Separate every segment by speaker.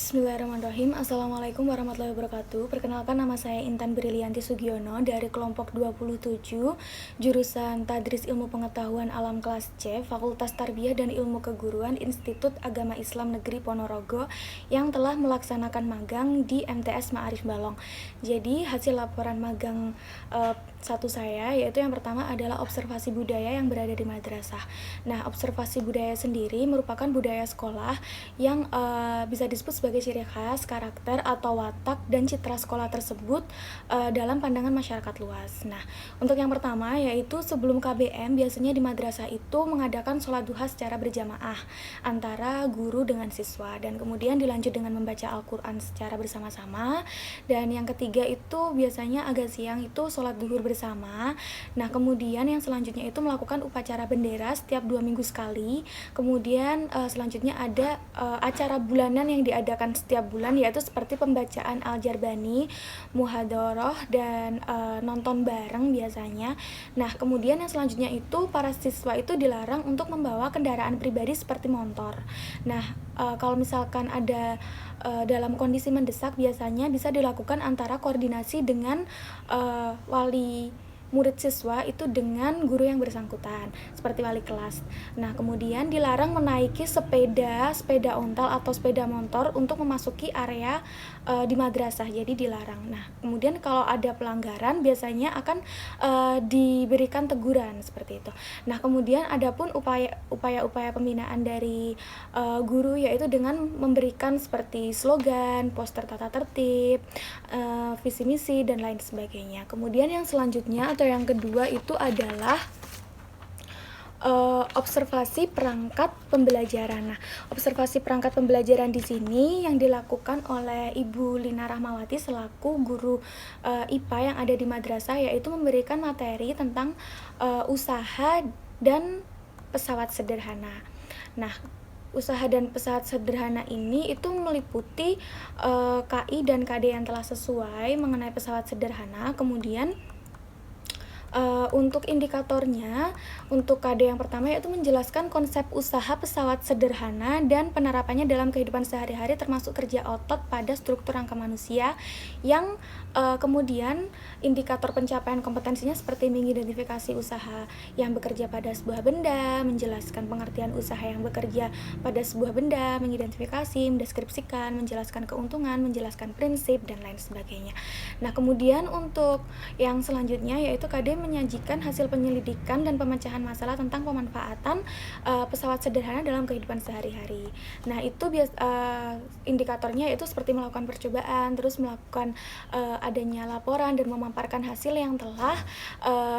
Speaker 1: Bismillahirrahmanirrahim. Assalamualaikum warahmatullahi wabarakatuh. Perkenalkan, nama saya Intan Brilianti Sugiono dari kelompok 27, jurusan Tadris Ilmu Pengetahuan Alam kelas C, Fakultas Tarbiyah dan Ilmu Keguruan Institut Agama Islam Negeri Ponorogo yang telah melaksanakan magang di MTS Ma'arif Balong. Jadi hasil laporan magang satu saya yaitu yang pertama adalah observasi budaya yang berada di madrasah. Nah, observasi budaya sendiri merupakan budaya sekolah yang bisa disebut sebagai ciri khas, karakter atau watak dan citra sekolah tersebut dalam pandangan masyarakat luas. Nah, untuk yang pertama yaitu sebelum KBM biasanya di madrasah itu mengadakan sholat duha secara berjamaah antara guru dengan siswa, dan kemudian dilanjut dengan membaca Al-Quran secara bersama-sama. Dan yang ketiga itu biasanya agak siang itu sholat duhur bersama. Nah, kemudian yang selanjutnya itu melakukan upacara bendera setiap 2 minggu sekali. Kemudian selanjutnya ada acara bulanan yang diadakan setiap bulan, yaitu seperti pembacaan Al-Jarbani, muhadharah, dan nonton bareng biasanya. Nah, kemudian yang selanjutnya itu para siswa itu dilarang untuk membawa kendaraan pribadi seperti motor. Nah, kalau misalkan ada dalam kondisi mendesak, biasanya bisa dilakukan antara koordinasi dengan wali murid siswa itu dengan guru yang bersangkutan seperti wali kelas. Nah, kemudian dilarang menaiki sepeda ontel atau sepeda motor untuk memasuki area di madrasah, jadi dilarang. Nah, kemudian kalau ada pelanggaran biasanya akan diberikan teguran seperti itu. Nah, kemudian adapun upaya pembinaan dari guru yaitu dengan memberikan seperti slogan, poster tata tertib, visi misi dan lain sebagainya. Kemudian yang selanjutnya atau yang kedua itu adalah observasi perangkat pembelajaran. Nah, observasi perangkat pembelajaran di sini yang dilakukan oleh Ibu Lina Rahmawati selaku guru IPA yang ada di madrasah, yaitu memberikan materi tentang usaha dan pesawat sederhana. Nah, usaha dan pesawat sederhana ini itu meliputi KI dan KD yang telah sesuai mengenai pesawat sederhana. Kemudian untuk indikatornya, untuk KD yang pertama yaitu menjelaskan konsep usaha pesawat sederhana dan penerapannya dalam kehidupan sehari-hari termasuk kerja otot pada struktur rangka manusia, yang kemudian indikator pencapaian kompetensinya seperti mengidentifikasi usaha yang bekerja pada sebuah benda, menjelaskan pengertian usaha yang bekerja pada sebuah benda, mengidentifikasi, mendeskripsikan, menjelaskan keuntungan, menjelaskan prinsip, dan lain sebagainya. Nah, kemudian untuk yang selanjutnya yaitu KD menyajikan hasil penyelidikan dan pemecahan masalah tentang pemanfaatan pesawat sederhana dalam kehidupan sehari-hari. Nah, itu indikatornya itu seperti melakukan percobaan, terus melakukan adanya laporan dan memaparkan hasil yang telah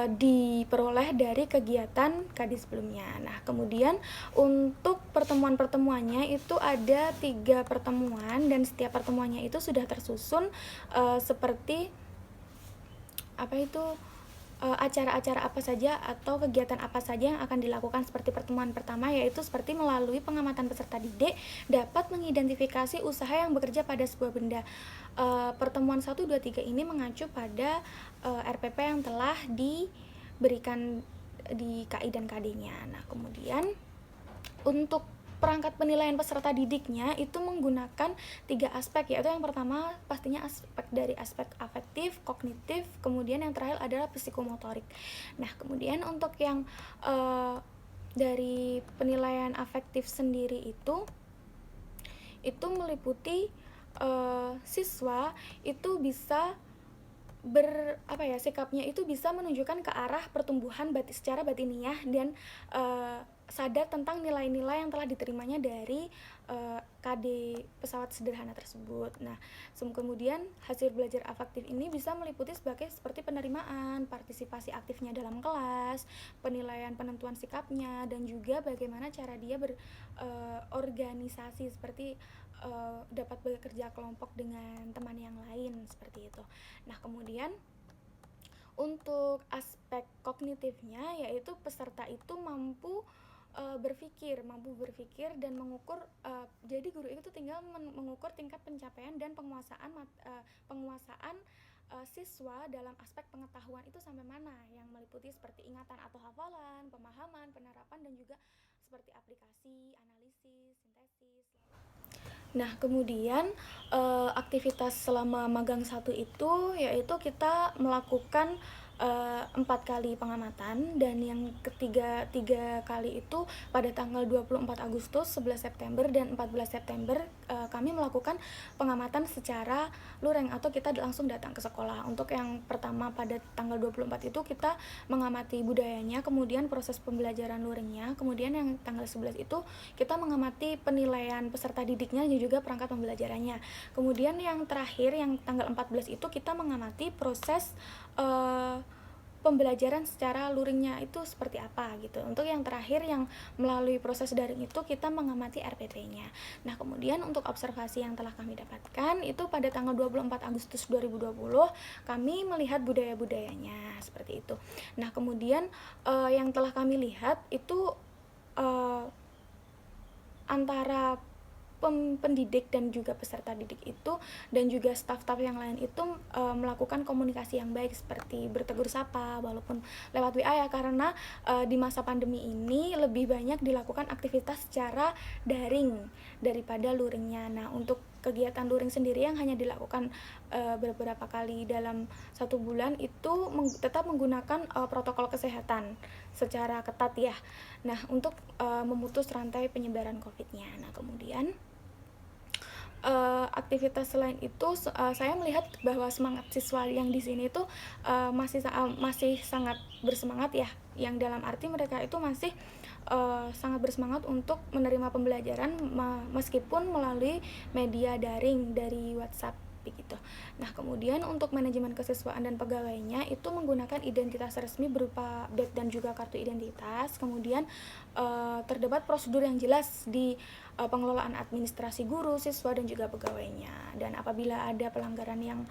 Speaker 1: diperoleh dari kegiatan KD sebelumnya. Nah, kemudian untuk pertemuan-pertemuannya itu ada 3 pertemuan, dan setiap pertemuannya itu sudah tersusun seperti acara-acara apa saja atau kegiatan apa saja yang akan dilakukan. Seperti pertemuan pertama yaitu seperti melalui pengamatan peserta didik dapat mengidentifikasi usaha yang bekerja pada sebuah benda. Pertemuan 1, 2, 3 ini mengacu pada RPP yang telah diberikan di KI dan KD-nya. Nah, kemudian untuk perangkat penilaian peserta didiknya itu menggunakan 3 aspek, yaitu yang pertama pastinya aspek afektif, kognitif, kemudian yang terakhir adalah psikomotorik. Nah, kemudian untuk yang dari penilaian afektif sendiri itu meliputi siswa itu bisa sikapnya itu bisa menunjukkan ke arah pertumbuhan secara batiniah dan sadar tentang nilai-nilai yang telah diterimanya dari KD pesawat sederhana tersebut. Nah, kemudian hasil belajar afektif ini bisa meliputi seperti penerimaan, partisipasi aktifnya dalam kelas, penilaian penentuan sikapnya, dan juga bagaimana cara dia berorganisasi seperti dapat bekerja kelompok dengan teman yang lain seperti itu. Nah, kemudian untuk aspek kognitifnya yaitu peserta itu mampu berpikir dan mengukur. Jadi guru itu tinggal mengukur tingkat pencapaian dan penguasaan siswa dalam aspek pengetahuan itu sampai mana, yang meliputi seperti ingatan atau hafalan, pemahaman, penerapan, dan juga seperti aplikasi, analisis, sintesis. Nah, kemudian aktivitas selama magang satu itu yaitu kita melakukan 4 kali pengamatan, dan yang tiga kali itu pada tanggal 24 Agustus, 11 September, dan 14 September kami melakukan pengamatan secara luring atau kita langsung datang ke sekolah. Untuk yang pertama pada tanggal 24 itu kita mengamati budayanya, kemudian proses pembelajaran luringnya, kemudian yang tanggal 11 itu kita mengamati penilaian peserta didiknya dan juga perangkat pembelajarannya. Kemudian yang terakhir yang tanggal 14 itu kita mengamati proses pembelajaran secara luringnya itu seperti apa gitu. Untuk yang terakhir yang melalui proses daring itu kita mengamati RPT-nya. Nah, kemudian untuk observasi yang telah kami dapatkan itu pada tanggal 24 Agustus 2020 kami melihat budaya-budayanya seperti itu. Nah, kemudian yang telah kami lihat itu antara pendidik dan juga peserta didik itu dan juga staf-staf yang lain itu melakukan komunikasi yang baik seperti bertegur sapa walaupun lewat WA ya, karena di masa pandemi ini lebih banyak dilakukan aktivitas secara daring daripada luringnya. Nah, untuk kegiatan luring sendiri yang hanya dilakukan beberapa kali dalam 1 bulan itu tetap menggunakan protokol kesehatan secara ketat ya. Nah, untuk memutus rantai penyebaran COVID-nya. Nah, kemudian aktivitas selain itu saya melihat bahwa semangat siswa yang di sini itu masih sangat bersemangat ya, yang dalam arti mereka itu masih sangat bersemangat untuk menerima pembelajaran meskipun melalui media daring dari WhatsApp begitu. Nah, kemudian untuk manajemen kesiswaan dan pegawainya itu menggunakan identitas resmi berupa badge dan juga kartu identitas. Kemudian terdapat prosedur yang jelas di pengelolaan administrasi guru, siswa, dan juga pegawainya. Dan apabila ada pelanggaran yang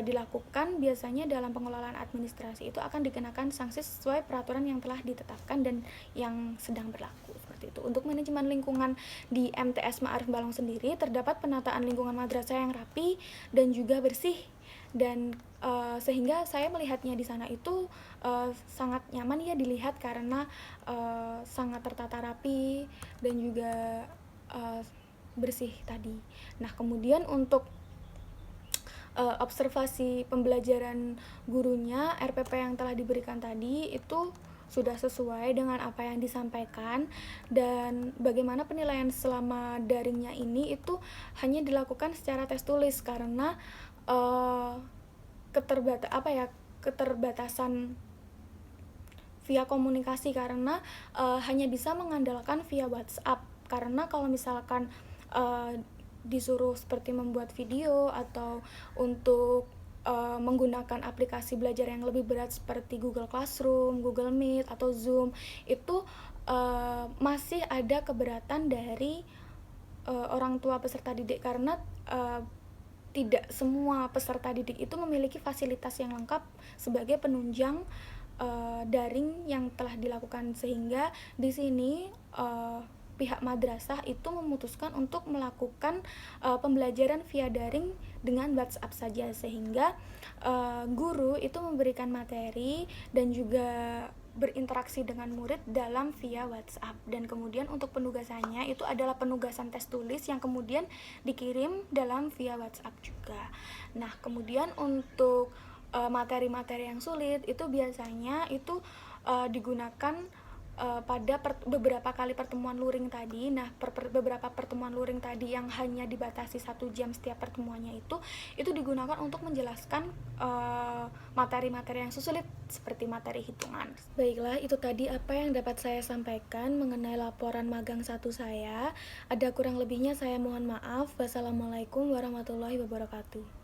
Speaker 1: dilakukan, biasanya dalam pengelolaan administrasi itu akan dikenakan sanksi sesuai peraturan yang telah ditetapkan dan yang sedang berlaku seperti itu. Untuk manajemen lingkungan di MTS Ma'arif Balong sendiri terdapat penataan lingkungan madrasah yang rapi dan juga bersih, dan sehingga saya melihatnya di sana itu sangat nyaman ya dilihat karena sangat tertata rapi dan juga bersih tadi. Nah, kemudian untuk observasi pembelajaran gurunya, RPP yang telah diberikan tadi itu sudah sesuai dengan apa yang disampaikan, dan bagaimana penilaian selama daringnya ini itu hanya dilakukan secara tes tulis karena keterbatasan via komunikasi, karena hanya bisa mengandalkan via WhatsApp. Karena kalau misalkan disuruh seperti membuat video atau untuk menggunakan aplikasi belajar yang lebih berat seperti Google Classroom, Google Meet, atau Zoom, itu masih ada keberatan dari orang tua peserta didik karena tidak semua peserta didik itu memiliki fasilitas yang lengkap sebagai penunjang daring yang telah dilakukan, sehingga di sini pihak madrasah itu memutuskan untuk melakukan pembelajaran via daring dengan WhatsApp saja, sehingga guru itu memberikan materi dan juga berinteraksi dengan murid dalam via WhatsApp. Dan kemudian untuk penugasannya itu adalah penugasan tes tulis yang kemudian dikirim dalam via WhatsApp juga. Nah, kemudian untuk materi-materi yang sulit itu biasanya itu digunakan pada beberapa kali pertemuan luring tadi. Nah, beberapa pertemuan luring tadi yang hanya dibatasi 1 jam setiap pertemuannya itu digunakan untuk menjelaskan materi-materi yang sulit seperti materi hitungan. Baiklah, itu tadi apa yang dapat saya sampaikan mengenai laporan magang 1 saya. Ada kurang lebihnya saya mohon maaf. Wassalamualaikum warahmatullahi wabarakatuh.